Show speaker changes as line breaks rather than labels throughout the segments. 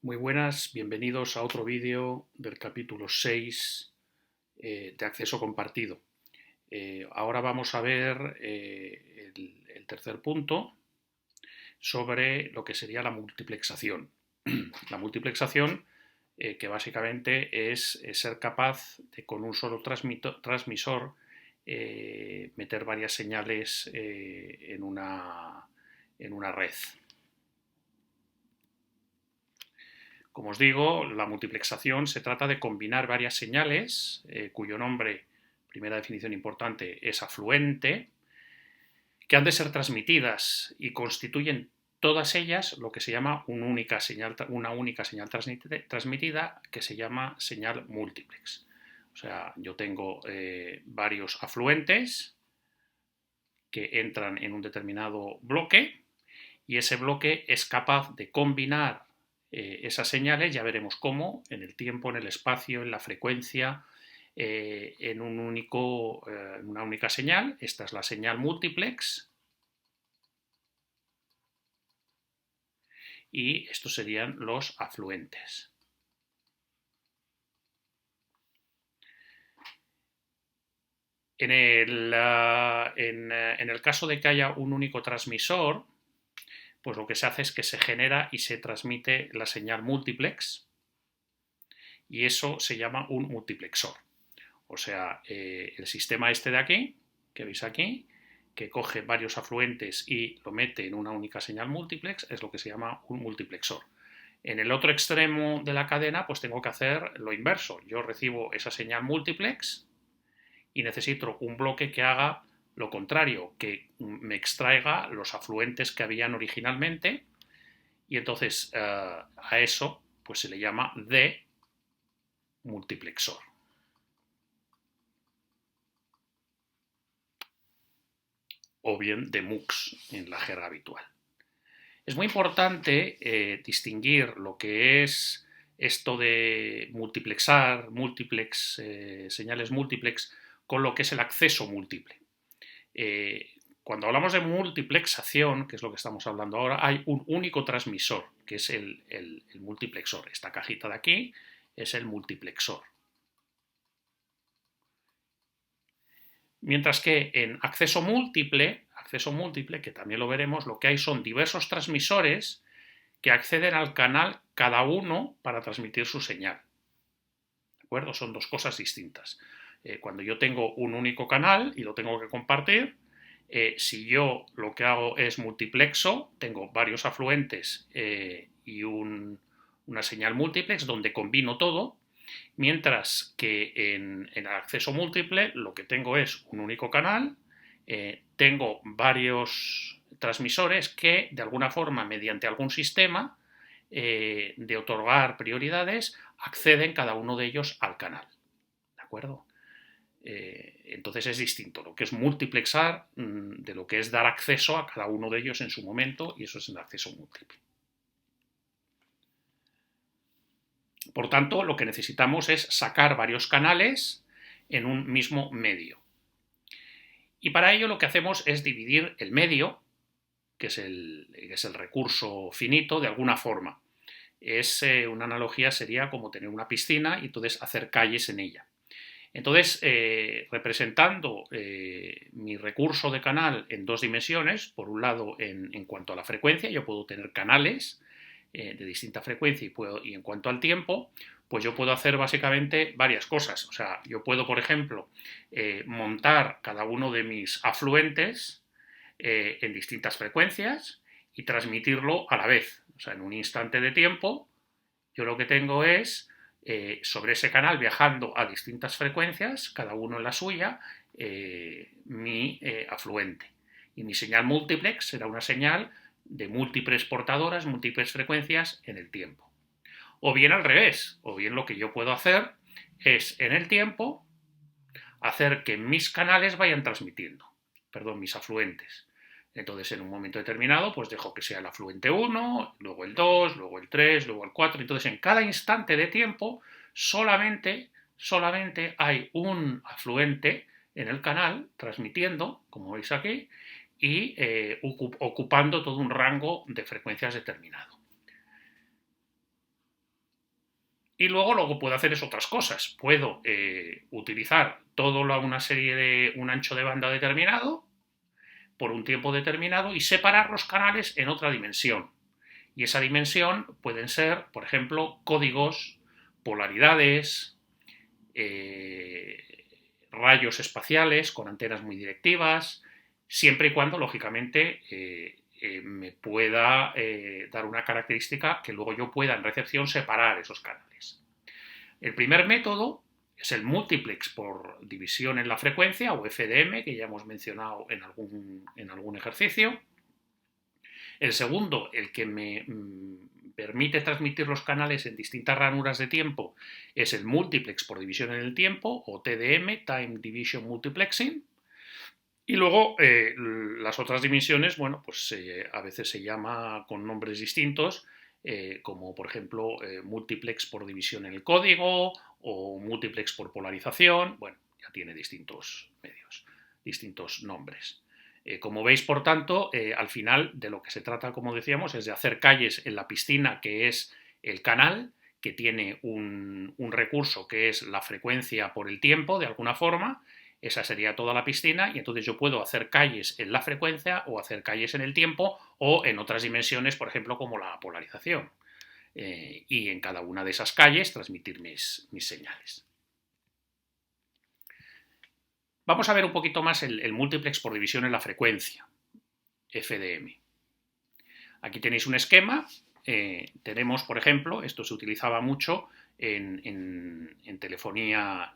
Muy buenas, bienvenidos a otro vídeo del capítulo 6 de acceso compartido. Ahora vamos a ver el tercer punto sobre lo que sería la multiplexación. La multiplexación que básicamente es ser capaz de con un solo transmisor meter varias señales en una red. Como os digo, la multiplexación se trata de combinar varias señales, cuyo nombre, primera definición importante, es afluente, que han de ser transmitidas y constituyen todas ellas lo que se llama una única señal transmitida, que se llama señal múltiplex. O sea, yo tengo varios afluentes que entran en un determinado bloque y ese bloque es capaz de combinar esas señales, ya veremos cómo, en el tiempo, en el espacio, en la frecuencia, en una única señal. Esta es la señal múltiplex. Y estos serían los afluentes. En el caso de que haya un único transmisor, pues lo que se hace es que se genera y se transmite la señal múltiplex, y eso se llama un multiplexor. O sea, el sistema este de aquí, que veis aquí, que coge varios afluentes y lo mete en una única señal múltiplex, es lo que se llama un multiplexor. En el otro extremo de la cadena, pues tengo que hacer lo inverso. Yo recibo esa señal múltiplex y necesito un bloque que haga lo contrario, que me extraiga los afluentes que habían originalmente, y entonces a eso pues se le llama demultiplexor. O bien de MUX en la jerga habitual. Es muy importante distinguir lo que es esto de multiplexar, señales múltiplex, con lo que es el acceso múltiple. Cuando hablamos de multiplexación, que es lo que estamos hablando ahora, hay un único transmisor, que es el multiplexor. Esta cajita de aquí es el multiplexor. Mientras que en acceso múltiple, que también lo veremos, lo que hay son diversos transmisores que acceden al canal cada uno para transmitir su señal. ¿De acuerdo? Son dos cosas distintas. Cuando yo tengo un único canal y lo tengo que compartir, si yo lo que hago es multiplexo, tengo varios afluentes y una señal múltiplex donde combino todo, mientras que en el acceso múltiple lo que tengo es un único canal, tengo varios transmisores que de alguna forma, mediante algún sistema de otorgar prioridades, acceden cada uno de ellos al canal. ¿De acuerdo? Entonces es distinto lo que es multiplexar de lo que es dar acceso a cada uno de ellos en su momento, y eso es el acceso múltiple. Por tanto, lo que necesitamos es sacar varios canales en un mismo medio. Y para ello lo que hacemos es dividir el medio, que es el recurso finito, de alguna forma. Una analogía sería como tener una piscina y entonces hacer calles en ella. Entonces, representando mi recurso de canal en dos dimensiones, por un lado en cuanto a la frecuencia, yo puedo tener canales de distinta frecuencia y en cuanto al tiempo, pues yo puedo hacer básicamente varias cosas. O sea, yo puedo, por ejemplo, montar cada uno de mis afluentes en distintas frecuencias y transmitirlo a la vez. O sea, en un instante de tiempo, yo lo que tengo es sobre ese canal, viajando a distintas frecuencias, cada uno en la suya, mi afluente. Y mi señal múltiplex será una señal de múltiples portadoras, múltiples frecuencias en el tiempo. O bien al revés, o bien lo que yo puedo hacer es en el tiempo hacer que mis canales vayan transmitiendo, mis afluentes. Entonces, en un momento determinado, pues dejo que sea el afluente 1, luego el 2, luego el 3, luego el 4. Entonces, en cada instante de tiempo, solamente hay un afluente en el canal transmitiendo, como veis aquí, y ocupando todo un rango de frecuencias determinado. Y luego lo que puedo hacer es otras cosas. Puedo utilizar toda una serie de un ancho de banda determinado por un tiempo determinado y separar los canales en otra dimensión. Y esa dimensión pueden ser, por ejemplo, códigos, polaridades, rayos espaciales con antenas muy directivas, siempre y cuando, lógicamente, me pueda dar una característica que luego yo pueda en recepción separar esos canales. El primer método es el múltiplex por división en la frecuencia, o FDM, que ya hemos mencionado en algún ejercicio. El segundo, el que me permite transmitir los canales en distintas ranuras de tiempo, es el múltiplex por división en el tiempo, o TDM, Time Division Multiplexing. Y luego las otras dimensiones, bueno, pues a veces se llama con nombres distintos, como por ejemplo múltiplex por división en el código o múltiplex por polarización. Bueno, ya tiene distintos medios, distintos nombres. Como veis, por tanto, al final de lo que se trata, como decíamos, es de hacer calles en la piscina, que es el canal, que tiene un recurso que es la frecuencia por el tiempo, de alguna forma. Esa sería toda la piscina, y entonces yo puedo hacer calles en la frecuencia o hacer calles en el tiempo o en otras dimensiones, por ejemplo, como la polarización. Y en cada una de esas calles transmitir mis señales. Vamos a ver un poquito más el múltiplex por división en la frecuencia, FDM. Aquí tenéis un esquema. Tenemos, por ejemplo, esto se utilizaba mucho en telefonía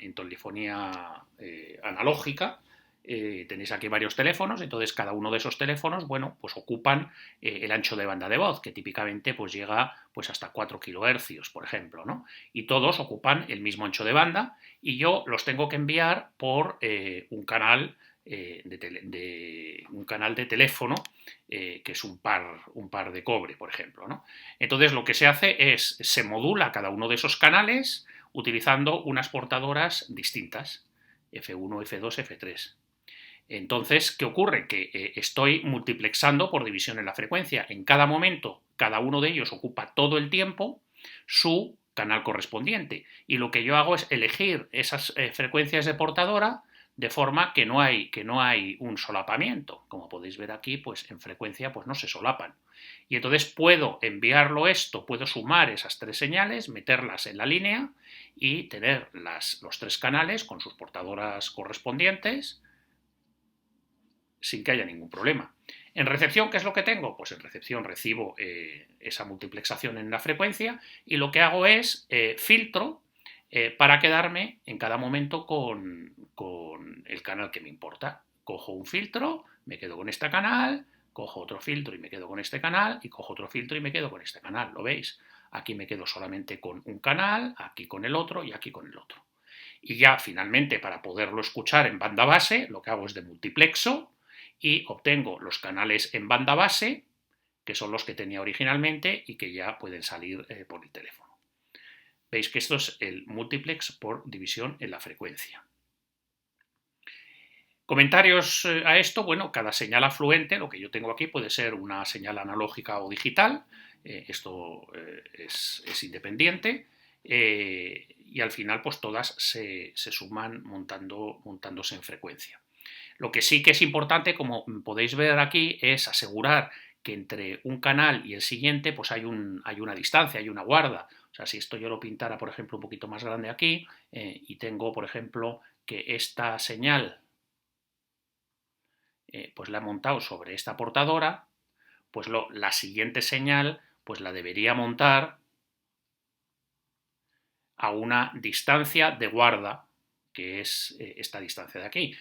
analógica. Tenéis aquí varios teléfonos, entonces cada uno de esos teléfonos, bueno, pues ocupan el ancho de banda de voz, que típicamente pues llega pues hasta 4 kHz, por ejemplo, ¿no? Y todos ocupan el mismo ancho de banda, y yo los tengo que enviar por un canal de teléfono, que es un par de cobre, por ejemplo, ¿no? Entonces lo que se hace es, se modula cada uno de esos canales utilizando unas portadoras distintas, F1, F2, F3. Entonces, ¿qué ocurre? Que estoy multiplexando por división en la frecuencia. En cada momento, cada uno de ellos ocupa todo el tiempo su canal correspondiente. Y lo que yo hago es elegir esas frecuencias de portadora de forma que no hay un solapamiento. Como podéis ver aquí, pues en frecuencia pues no se solapan. Y entonces puedo enviarlo esto, puedo sumar esas tres señales, meterlas en la línea y tener los tres canales con sus portadoras correspondientes sin que haya ningún problema. En recepción, ¿qué es lo que tengo? Pues en recepción recibo esa multiplexación en la frecuencia, y lo que hago es filtro para quedarme en cada momento con el canal que me importa. Cojo un filtro, me quedo con este canal, cojo otro filtro y me quedo con este canal, y cojo otro filtro y me quedo con este canal, ¿lo veis? Aquí me quedo solamente con un canal, aquí con el otro y aquí con el otro. Y ya finalmente, para poderlo escuchar en banda base, lo que hago es de multiplexo y obtengo los canales en banda base, que son los que tenía originalmente y que ya pueden salir por el teléfono. Veis que esto es el múltiplex por división en la frecuencia. Comentarios a esto. Bueno, cada señal afluente, lo que yo tengo aquí, puede ser una señal analógica o digital. Esto es independiente. Y al final pues todas se suman montándose en frecuencia. Lo que sí que es importante, como podéis ver aquí, es asegurar que entre un canal y el siguiente pues hay una distancia, hay una guarda. O sea, si esto yo lo pintara, por ejemplo, un poquito más grande aquí, y tengo, por ejemplo, que esta señal pues la he montado sobre esta portadora, pues la siguiente señal pues la debería montar a una distancia de guarda, que es esta distancia de aquí.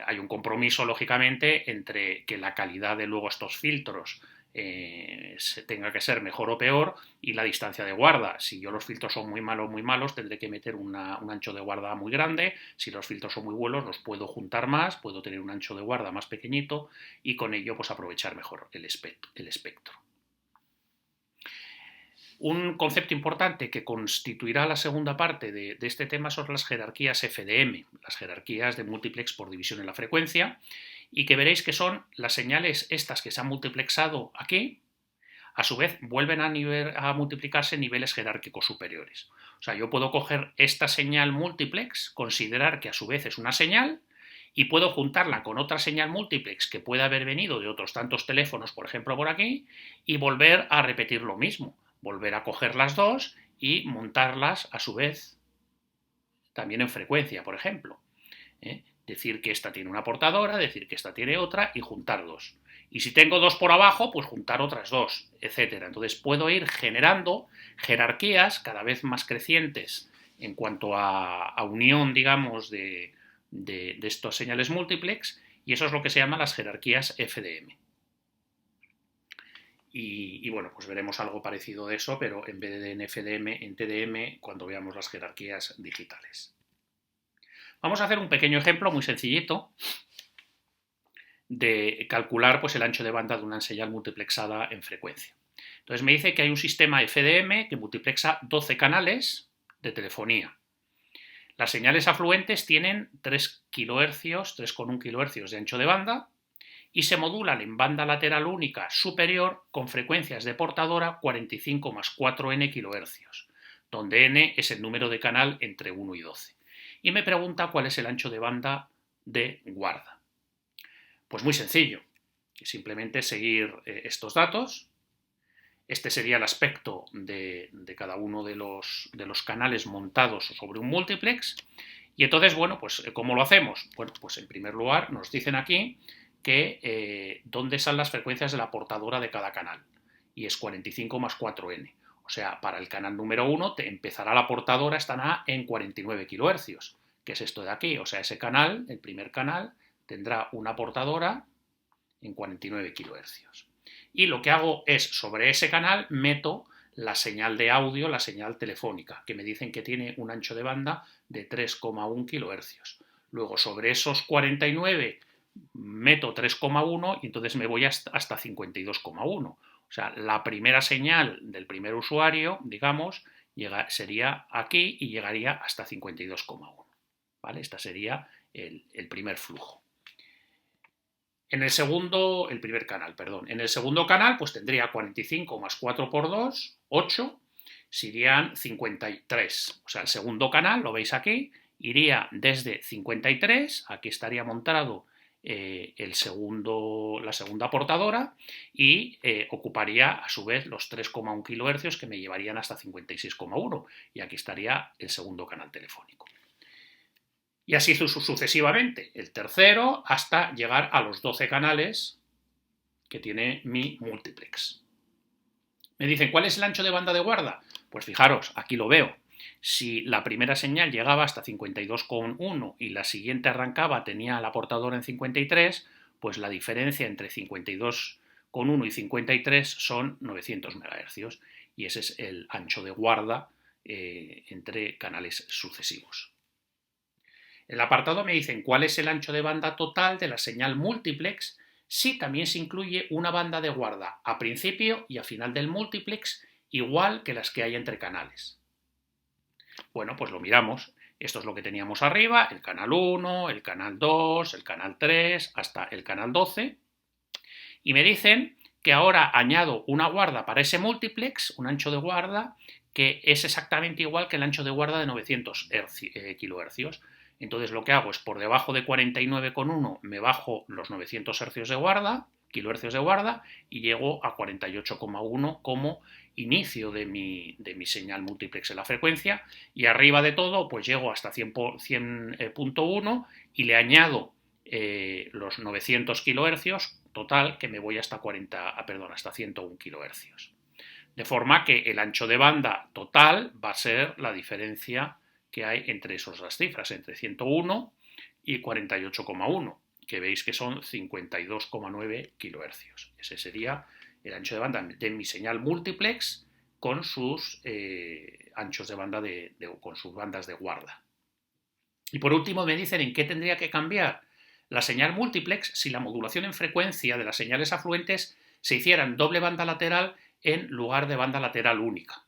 Hay un compromiso, lógicamente, entre que la calidad de luego estos filtros tenga que ser mejor o peor, y la distancia de guarda. Si yo los filtros son muy malos, tendré que meter un ancho de guarda muy grande. Si los filtros son muy buenos, los puedo juntar más, puedo tener un ancho de guarda más pequeñito, y con ello pues aprovechar mejor el espectro. Un concepto importante que constituirá la segunda parte de este tema son las jerarquías FDM, las jerarquías de múltiplex por división en la frecuencia, y que veréis que son las señales estas que se han multiplexado aquí, a su vez vuelven a multiplicarse niveles jerárquicos superiores. O sea, yo puedo coger esta señal multiplex, considerar que a su vez es una señal, y puedo juntarla con otra señal multiplex que pueda haber venido de otros tantos teléfonos, por ejemplo, por aquí, y volver a repetir lo mismo. Volver a coger las dos y montarlas a su vez también en frecuencia, por ejemplo. Decir que esta tiene una portadora, decir que esta tiene otra y juntar dos. Y si tengo dos por abajo, pues juntar otras dos, etc. Entonces puedo ir generando jerarquías cada vez más crecientes en cuanto a unión, digamos, de estas señales múltiplex, y eso es lo que se llama las jerarquías FDM. Y bueno, pues veremos algo parecido de eso, pero en vez de en FDM, en TDM, cuando veamos las jerarquías digitales. Vamos a hacer un pequeño ejemplo muy sencillito de calcular pues, el ancho de banda de una señal multiplexada en frecuencia. Entonces me dice que hay un sistema FDM que multiplexa 12 canales de telefonía. Las señales afluentes tienen 3 kHz, 3,1 kHz de ancho de banda y se modulan en banda lateral única superior con frecuencias de portadora 45 más 4n kHz, donde n es el número de canal entre 1 y 12. Y me pregunta cuál es el ancho de banda de guarda. Pues muy sencillo, simplemente seguir estos datos. Este sería el aspecto de cada uno de los canales montados sobre un multiplex. Y entonces, bueno, pues ¿cómo lo hacemos? Bueno, pues en primer lugar nos dicen aquí que dónde están las frecuencias de la portadora de cada canal. Y es 45 más 4n. O sea, para el canal número 1 te empezará la portadora, estará en 49 kHz, que es esto de aquí. O sea, ese canal, el primer canal, tendrá una portadora en 49 kHz. Y lo que hago es, sobre ese canal, meto la señal de audio, la señal telefónica, que me dicen que tiene un ancho de banda de 3,1 kHz. Luego, sobre esos 49, meto 3,1 y entonces me voy hasta 52,1. O sea, la primera señal del primer usuario, digamos, sería aquí y llegaría hasta 52,1. ¿Vale? Este sería el primer flujo. En el segundo, el primer canal, perdón. En el segundo canal, pues tendría 45 más 4 por 2, 8, serían 53. O sea, el segundo canal, lo veis aquí, iría desde 53, aquí estaría montado la segunda portadora y ocuparía a su vez los 3,1 kHz que me llevarían hasta 56,1 y aquí estaría el segundo canal telefónico. Y así sucesivamente, el tercero hasta llegar a los 12 canales que tiene mi multiplex. Me dicen, ¿cuál es el ancho de banda de guarda? Pues fijaros, aquí lo veo. Si la primera señal llegaba hasta 52,1 y la siguiente arrancaba, tenía la portadora en 53, pues la diferencia entre 52,1 y 53 son 900 MHz. Y ese es el ancho de guarda entre canales sucesivos. En el apartado me dicen cuál es el ancho de banda total de la señal multiplex si también se incluye una banda de guarda a principio y a final del multiplex igual que las que hay entre canales. Bueno, pues lo miramos. Esto es lo que teníamos arriba, el canal 1, el canal 2, el canal 3, hasta el canal 12. Y me dicen que ahora añado una guarda para ese multiplex, un ancho de guarda, que es exactamente igual que el ancho de guarda de 900 kHz. Entonces lo que hago es por debajo de 49,1 me bajo los 900 kHz de guarda y llego a 48,1 como inicio de mi señal multiplex en la frecuencia y arriba de todo pues llego hasta 100.1 y le añado los 900 kHz total que me voy hasta 101 kHz. De forma que el ancho de banda total va a ser la diferencia que hay entre esas dos cifras, entre 101 y 48,1, que veis que son 52,9 kHz. Ese sería el ancho de banda de mi señal multiplex con sus anchos de banda con sus bandas de guarda. Y por último me dicen en qué tendría que cambiar la señal multiplex si la modulación en frecuencia de las señales afluentes se hiciera en doble banda lateral en lugar de banda lateral única.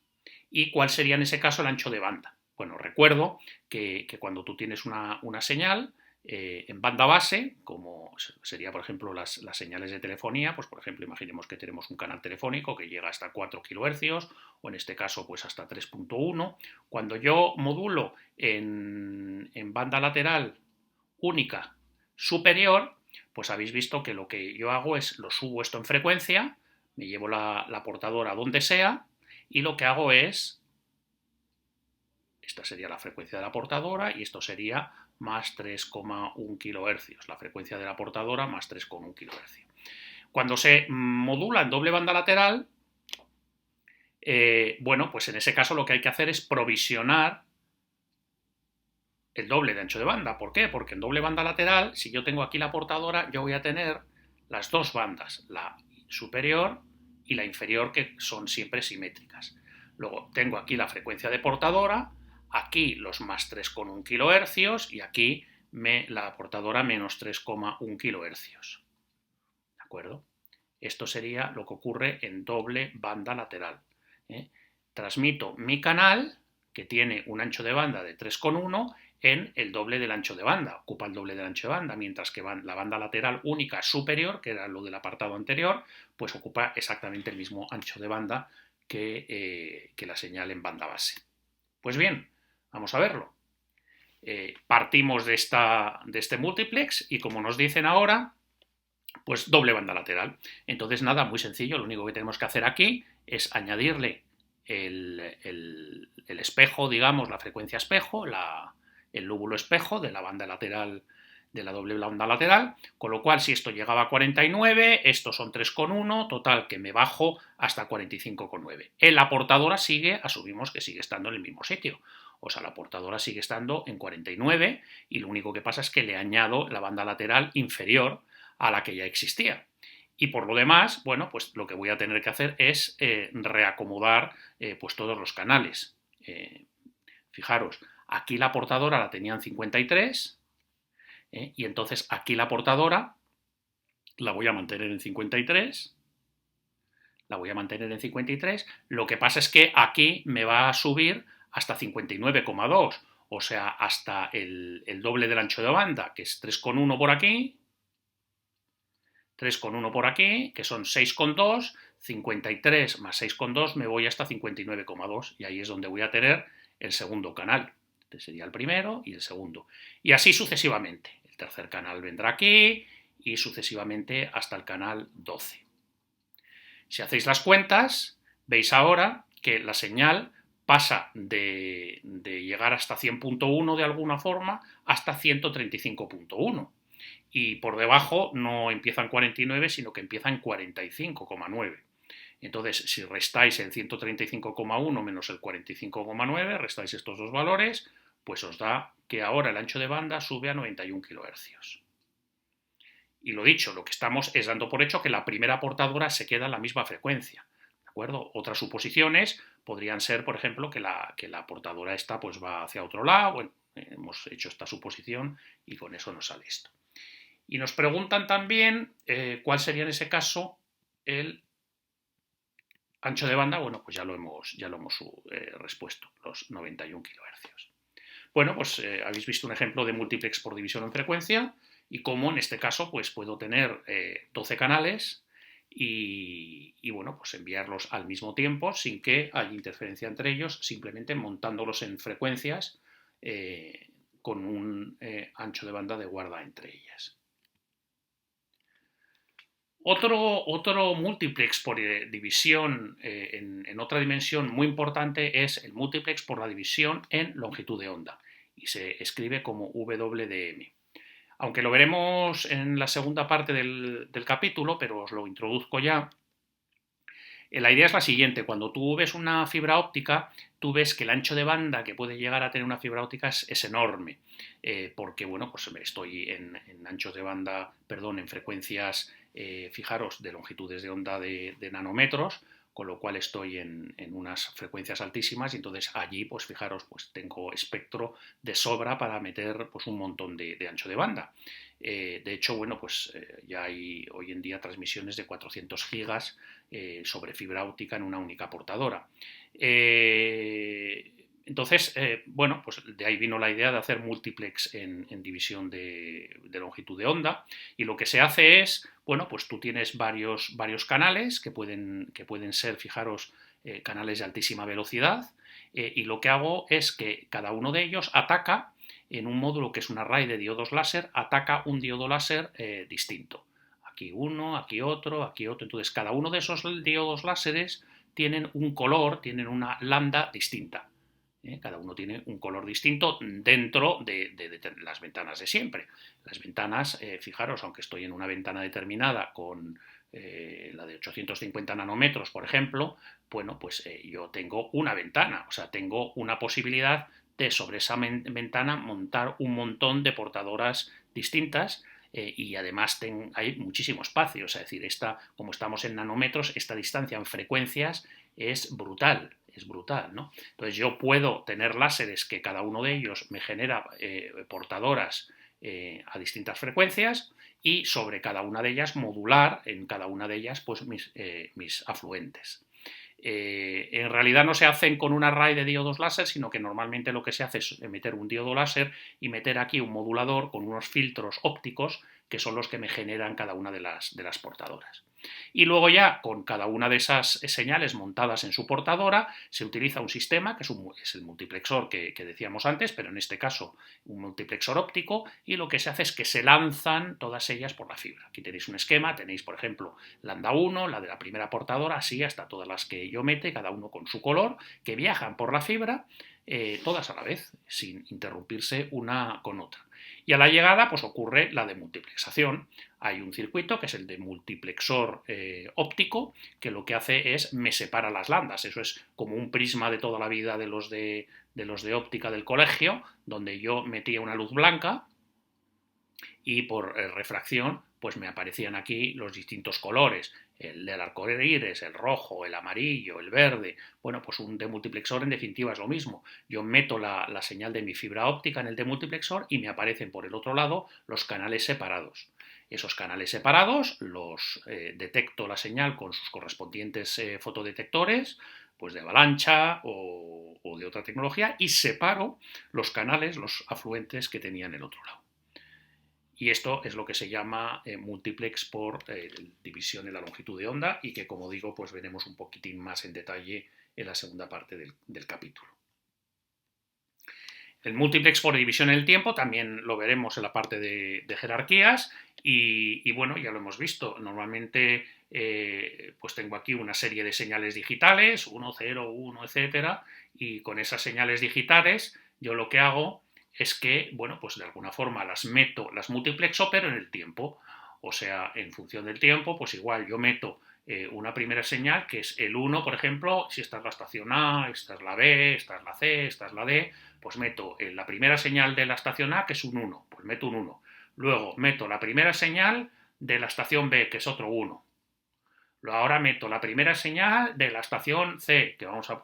¿Y cuál sería en ese caso el ancho de banda? Bueno, recuerdo que cuando tú tienes una señal, en banda base, como sería, por ejemplo, las señales de telefonía, pues por ejemplo, imaginemos que tenemos un canal telefónico que llega hasta 4 kHz, o en este caso, pues hasta 3.1. Cuando yo modulo en banda lateral única superior, pues habéis visto que lo que yo hago es lo subo esto en frecuencia, me llevo la portadora donde sea, y lo que hago es, esta sería la frecuencia de la portadora y esto sería más 3,1 kHz, la frecuencia de la portadora más 3,1 kHz. Cuando se modula en doble banda lateral, bueno, pues en ese caso lo que hay que hacer es provisionar el doble de ancho de banda. ¿Por qué? Porque en doble banda lateral, si yo tengo aquí la portadora, yo voy a tener las dos bandas, la superior y la inferior, que son siempre simétricas. Luego tengo aquí la frecuencia de portadora, aquí los más 3,1 kHz y aquí la portadora menos 3,1 kHz. ¿De acuerdo? Esto sería lo que ocurre en doble banda lateral. Transmito mi canal, que tiene un ancho de banda de 3,1, en el doble del ancho de banda, ocupa el doble del ancho de banda, mientras que la banda lateral única superior, que era lo del apartado anterior, pues ocupa exactamente el mismo ancho de banda que la señal en banda base. Pues bien, vamos a verlo. Partimos de este multiplex y como nos dicen ahora, pues doble banda lateral. Entonces nada, muy sencillo, lo único que tenemos que hacer aquí es añadirle el espejo, digamos, la frecuencia espejo, el lóbulo espejo de la banda lateral, de la doble banda lateral, con lo cual si esto llegaba a 49, estos son 3,1, total que me bajo hasta 45,9. En la portadora asumimos que sigue estando en el mismo sitio, o sea, la portadora sigue estando en 49 y lo único que pasa es que le añado la banda lateral inferior a la que ya existía. Y por lo demás, bueno, pues lo que voy a tener que hacer es reacomodar pues todos los canales. Fijaros, aquí la portadora la tenía en 53 y entonces aquí la portadora la voy a mantener en 53, la voy a mantener en 53, lo que pasa es que aquí me va a subir hasta 59,2, o sea, hasta el doble del ancho de banda, que es 3,1 por aquí, 3,1 por aquí, que son 6,2, 53 más 6,2 me voy hasta 59,2 y ahí es donde voy a tener el segundo canal. Este sería el primero y el segundo. Y así sucesivamente. El tercer canal vendrá aquí y sucesivamente hasta el canal 12. Si hacéis las cuentas, veis ahora que la señal pasa de llegar hasta 100.1 de alguna forma hasta 135.1. Y por debajo no empieza en 49, sino que empieza en 45,9. Entonces, si restáis el 135,1 menos el 45,9, restáis estos dos valores, pues os da que ahora el ancho de banda sube a 91 kHz. Y lo dicho, lo que estamos es dando por hecho que la primera portadora se queda en la misma frecuencia. ¿De acuerdo? Otras suposiciones podrían ser, por ejemplo, que la portadora esta pues va hacia otro lado. Bueno, hemos hecho esta suposición y con eso nos sale esto. Y nos preguntan también cuál sería en ese caso el ancho de banda. Bueno, pues ya lo hemos respuesto, los 91 kHz. Bueno, pues habéis visto un ejemplo de multiplex por división en frecuencia y cómo en este caso pues puedo tener 12 canales y bueno, pues enviarlos al mismo tiempo sin que haya interferencia entre ellos, simplemente montándolos en frecuencias con un ancho de banda de guarda entre ellas. Otro multiplex por división en otra dimensión muy importante es el multiplex por la división en longitud de onda y se escribe como WDM. Aunque lo veremos en la segunda parte del capítulo, pero os lo introduzco ya. La idea es la siguiente: cuando tú ves una fibra óptica, tú ves que el ancho de banda que puede llegar a tener una fibra óptica es enorme, porque bueno, pues estoy en anchos de banda, perdón, en frecuencias, fijaros, de longitudes de onda de nanómetros, con lo cual estoy en unas frecuencias altísimas y entonces allí, pues fijaros, pues tengo espectro de sobra para meter pues un montón de ancho de banda. De hecho, bueno, pues ya hay hoy en día transmisiones de 400 gigas sobre fibra óptica en una única portadora. Entonces, bueno, pues de ahí vino la idea de hacer multiplex en división de longitud de onda, y lo que se hace es, bueno, pues tú tienes varios canales que pueden ser, fijaros, canales de altísima velocidad, y lo que hago es que cada uno de ellos ataca en un módulo que es un array de diodos láser, ataca un diodo láser distinto. Aquí uno, aquí otro, aquí otro. Entonces, cada uno de esos diodos láseres tienen un color, tienen una lambda distinta. Cada uno tiene un color distinto dentro de las ventanas de siempre. Las ventanas, fijaros, aunque estoy en una ventana determinada con la de 850 nanómetros, por ejemplo, bueno, pues yo tengo una ventana, o sea, tengo una posibilidad de sobre esa ventana montar un montón de portadoras distintas, y además hay muchísimo espacio, o sea, es decir, como estamos en nanómetros, esta distancia en frecuencias es brutal, ¿no? Entonces yo puedo tener láseres que cada uno de ellos me genera portadoras a distintas frecuencias, y sobre cada una de ellas modular en cada una de ellas pues mis afluentes. En realidad no se hacen con un array de diodos láser, sino que normalmente lo que se hace es meter un diodo láser y meter aquí un modulador con unos filtros ópticos que son los que me generan cada una de las portadoras. Y luego ya con cada una de esas señales montadas en su portadora se utiliza un sistema que es el multiplexor que decíamos antes, pero en este caso un multiplexor óptico, y lo que se hace es que se lanzan todas ellas por la fibra. Aquí tenéis un esquema, tenéis por ejemplo lambda 1, la de la primera portadora, así hasta todas las que yo mete, cada uno con su color, que viajan por la fibra, todas a la vez, sin interrumpirse una con otra. Y a la llegada pues ocurre la de multiplexación. Hay un circuito que es el de multiplexor óptico, que lo que hace es me separa las lambdas. Eso es como un prisma de toda la vida de los de óptica del colegio, donde yo metía una luz blanca y por refracción pues me aparecían aquí los distintos colores, el del arco iris, el rojo, el amarillo, el verde. Bueno, pues un demultiplexor en definitiva es lo mismo. Yo meto la señal de mi fibra óptica en el demultiplexor y me aparecen por el otro lado los canales separados. Esos canales separados los detecto la señal con sus correspondientes fotodetectores, pues de avalancha o de otra tecnología, y separo los canales, los afluentes que tenía en el otro lado. Y esto es lo que se llama multiplex por división en la longitud de onda, y que, como digo, pues veremos un poquitín más en detalle en la segunda parte del capítulo. El multiplex por división en el tiempo también lo veremos en la parte de jerarquías, y bueno, ya lo hemos visto. Normalmente pues tengo aquí una serie de señales digitales, 1, 0, 1, etcétera, y con esas señales digitales yo lo que hago es que, bueno, pues de alguna forma las multiplexo, pero en el tiempo. O sea, en función del tiempo, pues igual yo meto una primera señal, que es el 1, por ejemplo, si esta es la estación A, esta es la B, esta es la C, esta es la D, pues meto la primera señal de la estación A, que es un 1, pues meto un 1. Luego meto la primera señal de la estación B, que es otro 1. Ahora meto la primera señal de la estación C, que vamos a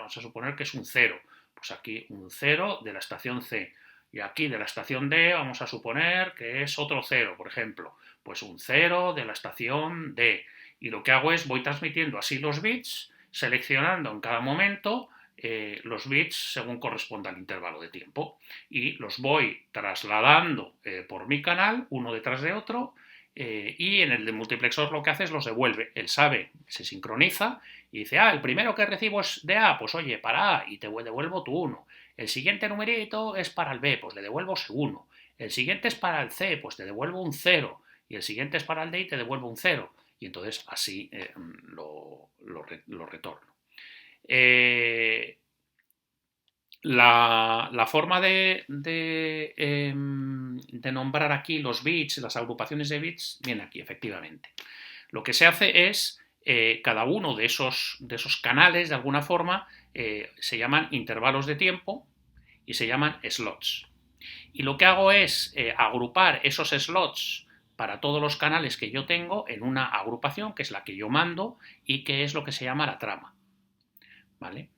suponer que es un 0. Pues aquí un 0 de la estación C. Y aquí de la estación D vamos a suponer que es otro 0, por ejemplo. Pues un 0 de la estación D. Y lo que hago es voy transmitiendo así los bits, seleccionando en cada momento los bits según corresponda al intervalo de tiempo. Y los voy trasladando por mi canal, uno detrás de otro, y en el de multiplexor lo que hace es los devuelve. Él sabe, se sincroniza y dice, el primero que recibo es de A, pues oye, para A, y te devuelvo tu 1. El siguiente numerito es para el B, pues le devuelvo su 1. El siguiente es para el C, pues te devuelvo un 0. Y el siguiente es para el D y te devuelvo un 0. Y entonces así lo retorno. La forma de nombrar aquí los bits, las agrupaciones de bits, viene aquí, efectivamente. Lo que se hace es, cada uno de esos canales, de alguna forma, se llaman intervalos de tiempo y se llaman slots. Y lo que hago es agrupar esos slots para todos los canales que yo tengo en una agrupación, que es la que yo mando y que es lo que se llama la trama. ¿Vale?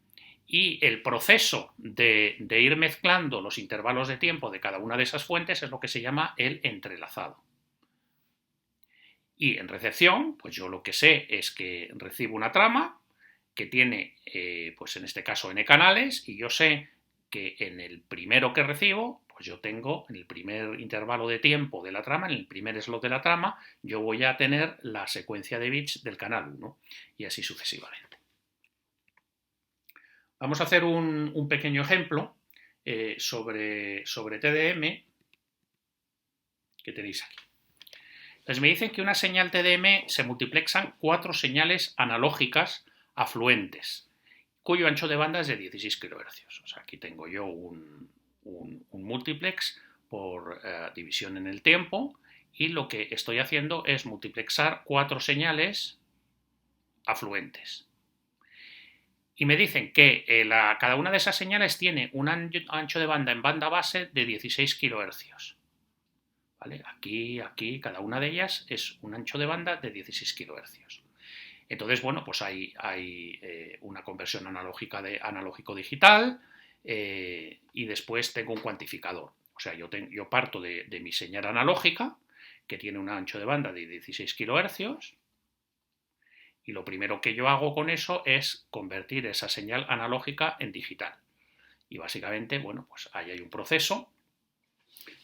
Y el proceso de ir mezclando los intervalos de tiempo de cada una de esas fuentes es lo que se llama el entrelazado. Y en recepción, pues yo lo que sé es que recibo una trama, que tiene, pues en este caso, n canales, y yo sé que en el primero que recibo, pues yo tengo, en el primer intervalo de tiempo de la trama, en el primer slot de la trama, yo voy a tener la secuencia de bits del canal 1, y así sucesivamente. Vamos a hacer un pequeño ejemplo sobre TDM que tenéis aquí. Entonces me dicen que una señal TDM se multiplexan 4 señales analógicas afluentes, cuyo ancho de banda es de 16 kHz. O sea, aquí tengo yo un multiplex por división en el tiempo, y lo que estoy haciendo es multiplexar 4 señales afluentes. Y me dicen que cada una de esas señales tiene un ancho de banda en banda base de 16 kHz. ¿Vale? Aquí, cada una de ellas es un ancho de banda de 16 kHz. Entonces, bueno, pues hay una conversión analógica de analógico-digital, y después tengo un cuantificador. O sea, yo parto de mi señal analógica, que tiene un ancho de banda de 16 kHz, y lo primero que yo hago con eso es convertir esa señal analógica en digital. Y básicamente, bueno, pues ahí hay un proceso.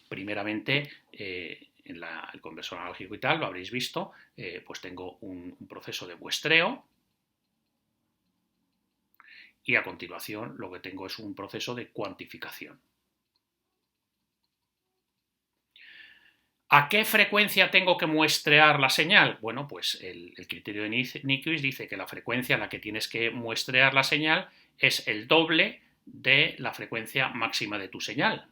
Primeramente, en el conversor analógico y tal, lo habréis visto, pues tengo un proceso de muestreo, y a continuación lo que tengo es un proceso de cuantificación. ¿A qué frecuencia tengo que muestrear la señal? Bueno, pues el criterio de Nyquist dice que la frecuencia a la que tienes que muestrear la señal es el doble de la frecuencia máxima de tu señal,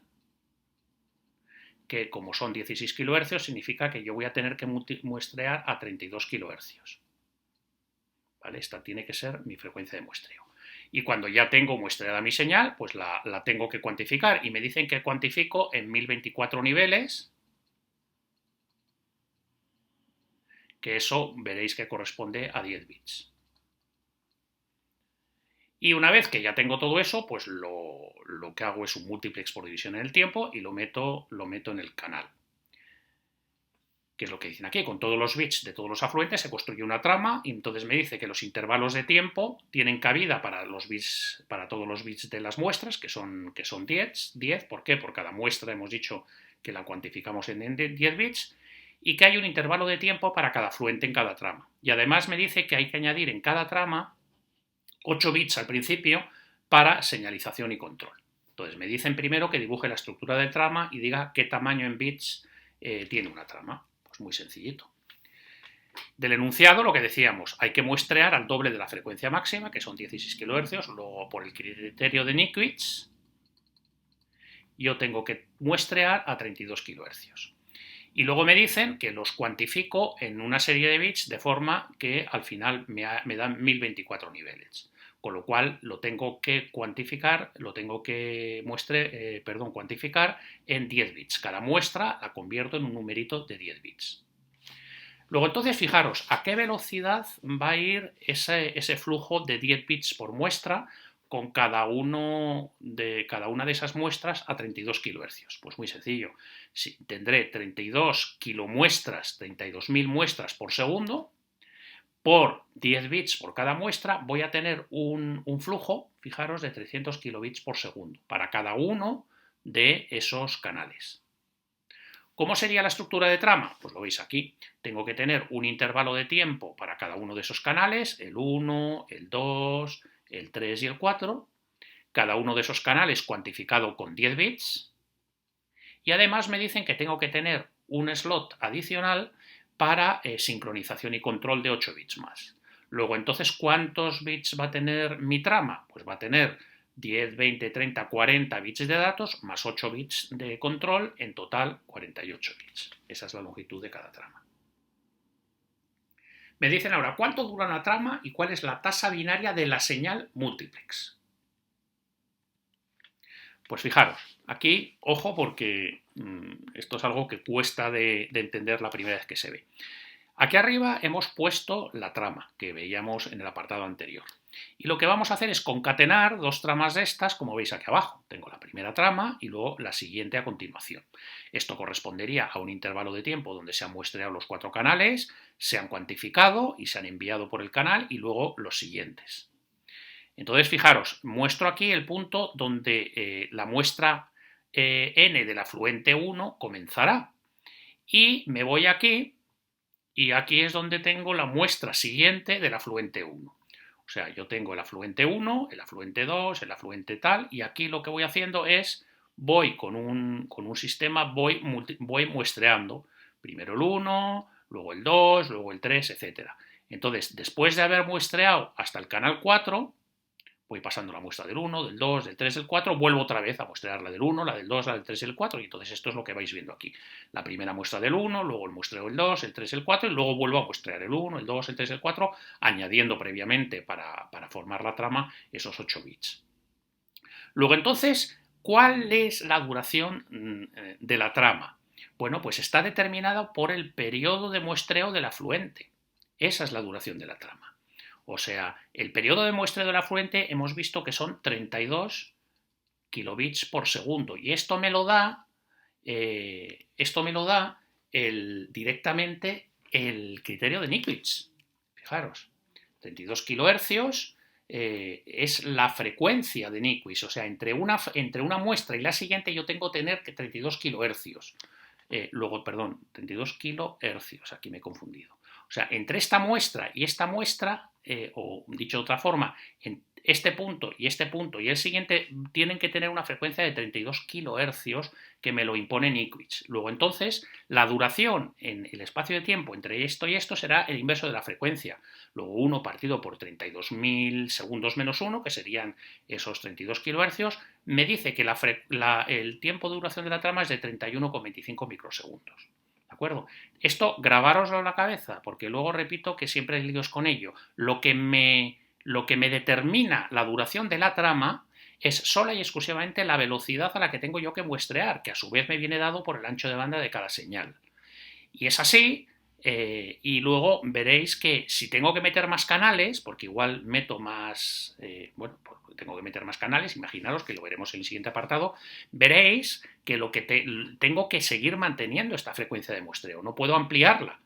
que como son 16 kHz significa que yo voy a tener que muestrear a 32 kHz. ¿Vale? Esta tiene que ser mi frecuencia de muestreo. Y cuando ya tengo muestreada mi señal, pues la tengo que cuantificar, y me dicen que cuantifico en 1024 niveles, que eso veréis que corresponde a 10 bits. Y una vez que ya tengo todo eso, pues lo que hago es un multiplex por división en el tiempo y lo meto en el canal. Que es lo que dicen aquí, con todos los bits de todos los afluentes se construye una trama, y entonces me dice que los intervalos de tiempo tienen cabida para todos los bits de las muestras, que son 10. ¿Por qué? Por cada muestra hemos dicho que la cuantificamos en 10 bits, y que hay un intervalo de tiempo para cada afluente en cada trama. Y además me dice que hay que añadir en cada trama 8 bits al principio para señalización y control. Entonces me dicen primero que dibuje la estructura de trama y diga qué tamaño en bits tiene una trama. Pues muy sencillito. Del enunciado, lo que decíamos, hay que muestrear al doble de la frecuencia máxima, que son 16 kHz, luego por el criterio de Nyquist, yo tengo que muestrear a 32 kHz. Y luego me dicen que los cuantifico en una serie de bits de forma que al final me dan 1024 niveles. Con lo cual lo tengo que cuantificar, cuantificar en 10 bits. Cada muestra la convierto en un numerito de 10 bits. Luego entonces fijaros a qué velocidad va a ir ese flujo de 10 bits por muestra con cada una de esas muestras a 32 kHz. Pues muy sencillo. Tendré 32 kilomuestras, 32.000 muestras por segundo. Por 10 bits por cada muestra voy a tener un flujo, fijaros, de 300 kilobits por segundo para cada uno de esos canales. ¿Cómo sería la estructura de trama? Pues lo veis aquí. Tengo que tener un intervalo de tiempo para cada uno de esos canales, el 1, el 2, el 3 y el 4. Cada uno de esos canales cuantificado con 10 bits. Y además me dicen que tengo que tener un slot adicional para sincronización y control de 8 bits más. Luego, entonces, ¿cuántos bits va a tener mi trama? Pues va a tener 10, 20, 30, 40 bits de datos más 8 bits de control, en total 48 bits. Esa es la longitud de cada trama. Me dicen ahora, ¿cuánto dura una trama y cuál es la tasa binaria de la señal multiplex? Pues fijaros, aquí, ojo, porque esto es algo que cuesta de entender la primera vez que se ve. Aquí arriba hemos puesto la trama que veíamos en el apartado anterior. Y lo que vamos a hacer es concatenar dos tramas de estas, como veis aquí abajo. Tengo la primera trama y luego la siguiente a continuación. Esto correspondería a un intervalo de tiempo donde se han muestreado los 4 canales, se han cuantificado y se han enviado por el canal, y luego los siguientes. Entonces, fijaros, muestro aquí el punto donde la muestra n del afluente 1 comenzará. Y me voy aquí, y aquí es donde tengo la muestra siguiente del afluente 1. O sea, yo tengo el afluente 1, el afluente 2, el afluente tal, y aquí lo que voy haciendo es, voy con un sistema, voy muestreando. Primero el 1, luego el 2, luego el 3, etc. Entonces, después de haber muestreado hasta el canal 4, voy pasando la muestra del 1, del 2, del 3, del 4, vuelvo otra vez a muestrear la del 1, la del 2, la del 3 y el 4, y entonces esto es lo que vais viendo aquí. La primera muestra del 1, luego el muestreo del 2, el 3, el 4, y luego vuelvo a muestrear el 1, el 2, el 3, el 4, añadiendo previamente para formar la trama esos 8 bits. Luego entonces, ¿cuál es la duración de la trama? Bueno, pues está determinada por el periodo de muestreo del afluente. Esa es la duración de la trama. O sea, el periodo de muestreo del afluente hemos visto que son 32 kilobits por segundo. Y esto me lo da, directamente el criterio de Niklic. Fijaros, 32 kilohercios es la frecuencia de Niklic. O sea, entre una muestra y la siguiente yo tengo que tener 32 kilohercios. Luego, perdón, 32 kilohercios, aquí me he confundido. O sea, entre esta muestra y esta muestra, o dicho de otra forma, en este punto y el siguiente tienen que tener una frecuencia de 32 kilohercios que me lo impone Niklic. Luego entonces la duración en el espacio de tiempo entre esto y esto será el inverso de la frecuencia. Luego 1 partido por 32.000 segundos menos 1, que serían esos 32 kilohercios, me dice que el tiempo de duración de la trama es de 31,25 microsegundos. ¿De acuerdo? Esto grabároslo en la cabeza, porque luego repito que siempre hay líos con ello. Lo que me determina la duración de la trama es sola y exclusivamente la velocidad a la que tengo yo que muestrear, que a su vez me viene dado por el ancho de banda de cada señal. Y es así, y luego veréis que si tengo que meter más canales, porque igual meto más, tengo que meter más canales, imaginaros que lo veremos en el siguiente apartado, veréis que tengo que seguir manteniendo esta frecuencia de muestreo, no puedo ampliarla,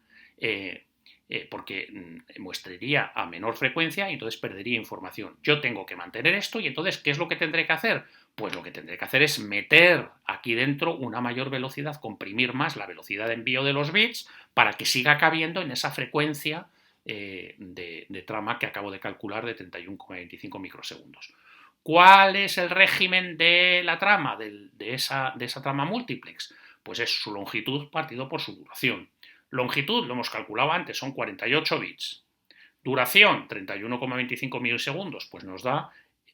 porque muestrearía a menor frecuencia y entonces perdería información. Yo tengo que mantener esto y entonces, ¿qué es lo que tendré que hacer? Pues lo que tendré que hacer es meter aquí dentro una mayor velocidad, comprimir más la velocidad de envío de los bits para que siga cabiendo en esa frecuencia de trama que acabo de calcular de 31,25 microsegundos. ¿Cuál es el régimen de la trama, de esa trama multiplex? Pues es su longitud partido por su duración. Longitud, lo hemos calculado antes, son 48 bits. Duración, 31,25 milisegundos, pues nos da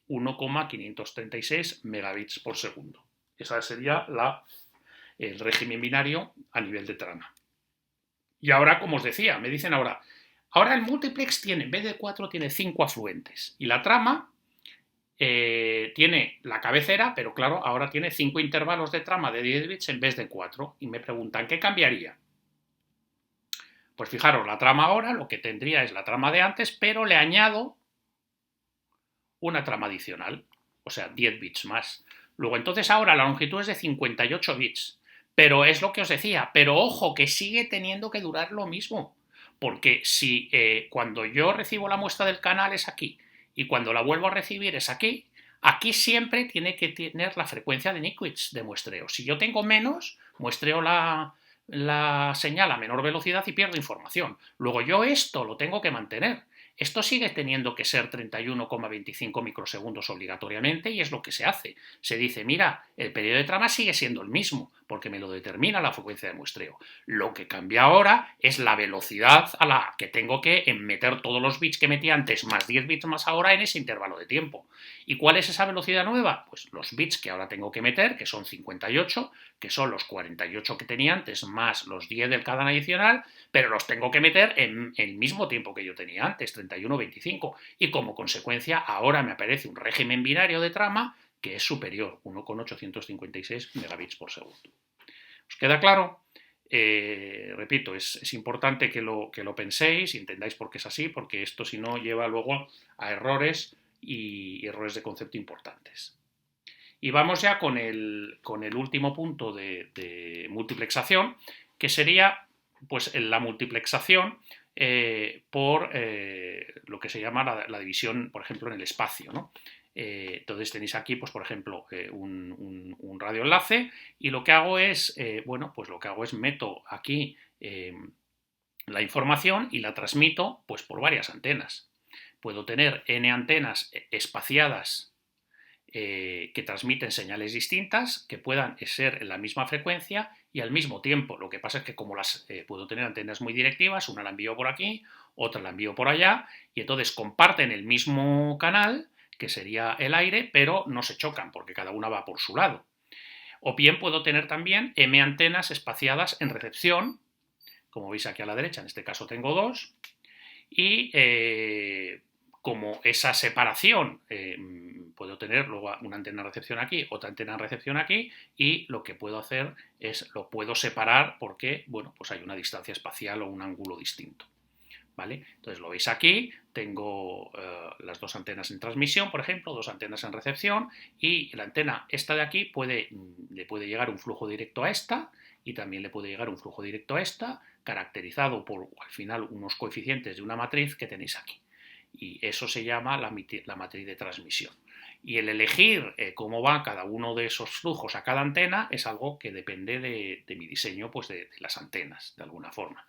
1,536 megabits por segundo. Ese sería el régimen binario a nivel de trama. Y ahora, como os decía, me dicen ahora el multiplex tiene, en vez de 4, tiene 5 afluentes. Y la trama tiene la cabecera, pero claro, ahora tiene 5 intervalos de trama de 10 bits en vez de 4. Y me preguntan, ¿qué cambiaría? Pues fijaros, la trama ahora lo que tendría es la trama de antes, pero le añado una trama adicional, o sea, 10 bits más. Luego, entonces ahora la longitud es de 58 bits, pero es lo que os decía, pero ojo, que sigue teniendo que durar lo mismo, porque si cuando yo recibo la muestra del canal es aquí, y cuando la vuelvo a recibir es aquí, aquí siempre tiene que tener la frecuencia de Niklic de muestreo. Si yo tengo menos, muestreo la señal a menor velocidad y pierdo información. Luego yo esto lo tengo que mantener. Esto sigue teniendo que ser 31,25 microsegundos obligatoriamente y es lo que se hace. Se dice, mira, el periodo de trama sigue siendo el mismo porque me lo determina la frecuencia de muestreo. Lo que cambia ahora es la velocidad a la que tengo que meter todos los bits que metí antes más 10 bits más ahora en ese intervalo de tiempo. ¿Y cuál es esa velocidad nueva? Pues los bits que ahora tengo que meter, que son 58, que son los 48 que tenía antes más los 10 del canal adicional, pero los tengo que meter en el mismo tiempo que yo tenía antes, 31,25, y como consecuencia ahora me aparece un régimen binario de trama que es superior, 1,856 megabits por segundo. ¿Os queda claro? Repito, es importante que lo penséis, entendáis por qué es así, porque esto si no lleva luego a errores y errores de concepto importantes. Y vamos ya con el último punto de multiplexación, que sería pues la multiplexación por lo que se llama la división, por ejemplo, en el espacio, ¿no? Entonces tenéis aquí, pues por ejemplo, un radioenlace, y lo que hago es, bueno, pues lo que hago es meto aquí la información y la transmito pues por varias antenas. Puedo tener n antenas espaciadas que transmiten señales distintas, que puedan ser en la misma frecuencia y al mismo tiempo. Lo que pasa es que como puedo tener antenas muy directivas, una la envío por aquí, otra la envío por allá, y entonces comparten el mismo canal, que sería el aire, pero no se chocan porque cada una va por su lado. O bien puedo tener también m antenas espaciadas en recepción, como veis aquí a la derecha, en este caso tengo dos, y como esa separación, puedo tener luego una antena de recepción aquí, otra antena de recepción aquí, y lo que puedo hacer es, lo puedo separar porque, bueno, pues hay una distancia espacial o un ángulo distinto. ¿Vale? Entonces lo veis aquí, tengo las dos antenas en transmisión, por ejemplo, dos antenas en recepción, y la antena esta de aquí le puede llegar un flujo directo a esta, y también le puede llegar un flujo directo a esta, caracterizado por al final unos coeficientes de una matriz que tenéis aquí. Y eso se llama la matriz de transmisión. Y el elegir cómo va cada uno de esos flujos a cada antena es algo que depende de mi diseño, pues de las antenas, de alguna forma.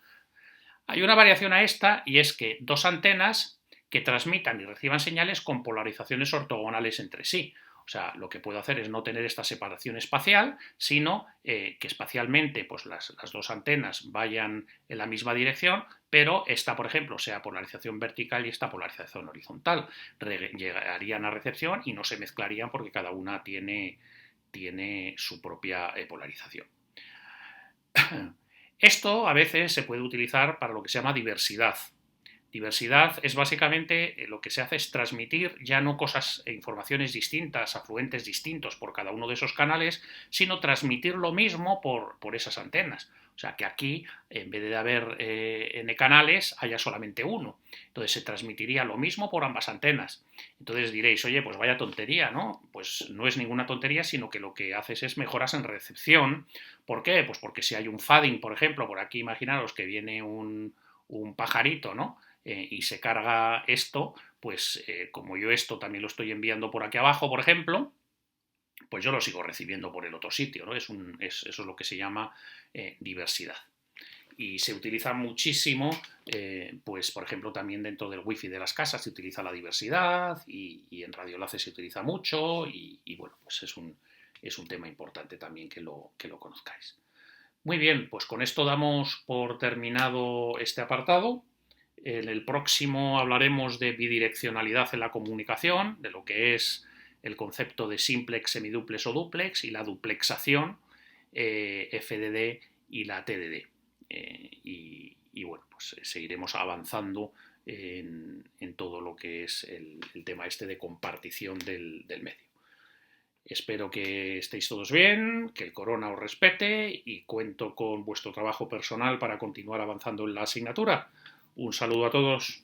Hay una variación a esta, y es que dos antenas que transmitan y reciban señales con polarizaciones ortogonales entre sí. O sea, lo que puedo hacer es no tener esta separación espacial, sino que espacialmente pues las dos antenas vayan en la misma dirección, pero esta, por ejemplo, sea polarización vertical y esta polarización horizontal. Llegarían a recepción y no se mezclarían porque cada una tiene su propia polarización. Esto a veces se puede utilizar para lo que se llama diversidad. Diversidad es básicamente lo que se hace es transmitir ya no cosas e informaciones distintas, afluentes distintos por cada uno de esos canales, sino transmitir lo mismo por esas antenas. O sea, que aquí, en vez de haber n canales, haya solamente uno. Entonces se transmitiría lo mismo por ambas antenas. Entonces diréis, oye, pues vaya tontería, ¿no? Pues no es ninguna tontería, sino que lo que haces es mejoras en recepción. ¿Por qué? Pues porque si hay un fading, por ejemplo, por aquí imaginaros que viene un pajarito, ¿no? Y se carga esto, pues como yo esto también lo estoy enviando por aquí abajo, por ejemplo, pues yo lo sigo recibiendo por el otro sitio, ¿no? Eso es lo que se llama diversidad. Y se utiliza muchísimo, pues por ejemplo también dentro del wifi de las casas se utiliza la diversidad, y en radioenlace se utiliza mucho, y bueno, pues es un tema importante también que lo conozcáis. Muy bien, pues con esto damos por terminado este apartado. En el próximo hablaremos de bidireccionalidad en la comunicación, de lo que es el concepto de simplex, semiduplex o duplex, y la duplexación, FDD y la TDD. Y bueno, pues seguiremos avanzando en todo lo que es el tema este de compartición del medio. Espero que estéis todos bien, que el corona os respete, y cuento con vuestro trabajo personal para continuar avanzando en la asignatura. Un saludo a todos.